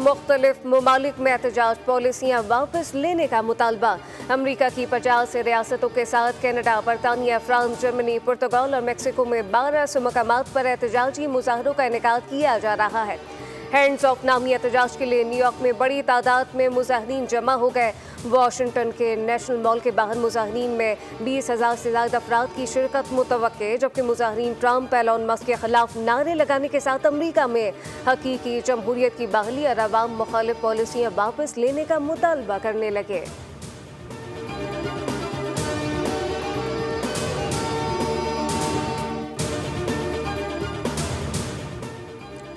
मुख्तलिफ ममालिक में एहतजाज, पॉलिसियाँ वापस लेने का मुतालबा। अमरीका की 50 रियासतों के साथ कनाडा, बरतानिया, फ्रांस, जर्मनी, पुर्तगाल और मेक्सिको में 12 मकामात पर एहतजाजी मुजाहरों का इनेकाद किया जा रहा है। हैंड्स ऑफ नामी एहतजाज के लिए न्यूयॉर्क में बड़ी तादाद में मुजाहरीन जमा हो गए। वाशिंगटन के नेशनल मॉल के बाहर मुजाहरीन में 20,000 से ज़्यादा अफराद की शिरकत मुतवक्के, जबकि मुजाहरीन ट्रंप, एलन मस्क के खिलाफ नारे लगाने के साथ अमरीका में हकीकी जमहूरियत की बहाली और अवाम मुखालिफ पॉलिसियाँ वापस लेने का मुतालबा करने लगे।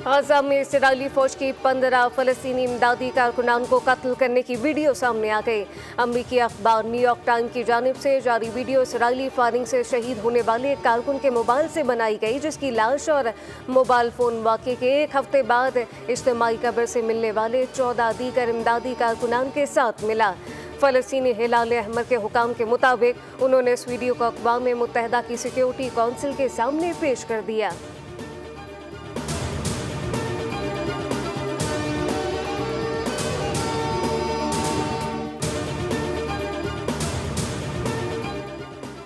गाज़ा में इस्राईली फौज की 15 फ़लस्तीनी इमदादी कारकुनान को कत्ल करने की वीडियो सामने आ गई। अमरीकी अखबार न्यूयॉर्क टाइम की जानिब से जारी वीडियो इस्राईली फायरिंग से शहीद होने वाले एक कारकुन के मोबाइल से बनाई गई, जिसकी लाश और मोबाइल फ़ोन वाक़े के एक हफ्ते बाद इज्तिमाई कब्र से मिलने वाले 14 दीगर इमदादी कारकुनान के साथ मिला। फ़लस्तीनी हिलाल अहमर के हुकाम के मुताबिक उन्होंने इस वीडियो को अक़वाम मुत्तहिदा की सिक्योरिटी काउंसिल के सामने पेश कर दिया।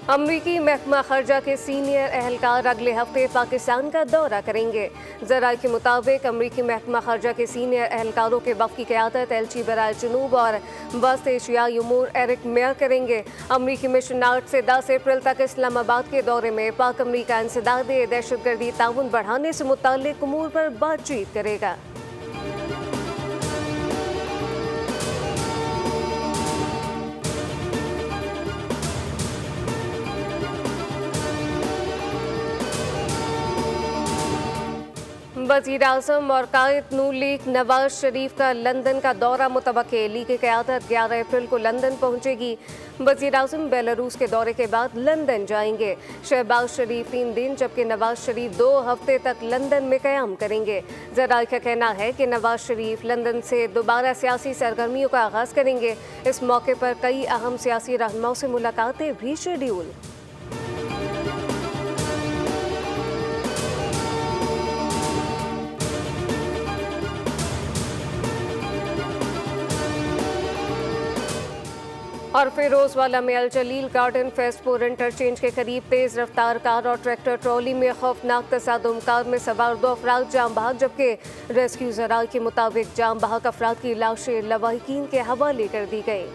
अमरीकी महकमा खर्जा के सीनियर अहलकार अगले हफ्ते पाकिस्तान का दौरा करेंगे। ज़राए के मुताबिक अमरीकी महकमा खर्जा के सीनियर अहलकारों के वफ़द की क़यादत एलची बराए जनूब और वस्त एशियाई उमूर एरिक मेयर करेंगे। अमरीकी मिशन 8 से 10 अप्रैल तक इस्लामाबाद के दौरे में पाक अमरीका इंसदाद दहशतगर्दी ताउन बढ़ाने से मुताल्लिक़ उमूर पर बातचीत करेगा। वज़ीर आज़म और कायद नून लीग नवाज शरीफ का लंदन का दौरा मुतवक्के। लीग की क़यादत 11 अप्रैल को लंदन पहुंचेगी। वज़ीर आज़म बेलारूस के दौरे के बाद लंदन जाएंगे। शहबाज शरीफ 3 दिन जबकि नवाज शरीफ 2 हफ्ते तक लंदन में क़याम करेंगे। ज़राए का कहना है कि नवाज शरीफ लंदन से दोबारा सियासी सरगर्मियों का आगाज़ करेंगे। इस मौके पर कई अहम सियासी रहनुमाओं से मुलाकातें भी शेड्यूल। और फिरोजवाला में अल जलील गार्डन फेस्टपुर इंटरचेंज के करीब तेज़ रफ्तार कार और ट्रैक्टर ट्रॉली में खौफनाक तसादुम। कार में सवार 2 अफराद जाम बहक, जबकि रेस्क्यू ज़राए के मुताबिक जाम बहक अफराद की लाशें लवाहिकीन के हवाले कर दी गई।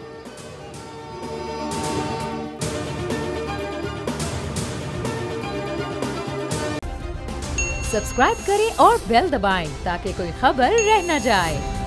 सब्सक्राइब करें और बेल दबाएं ताकि कोई खबर रह न जाए।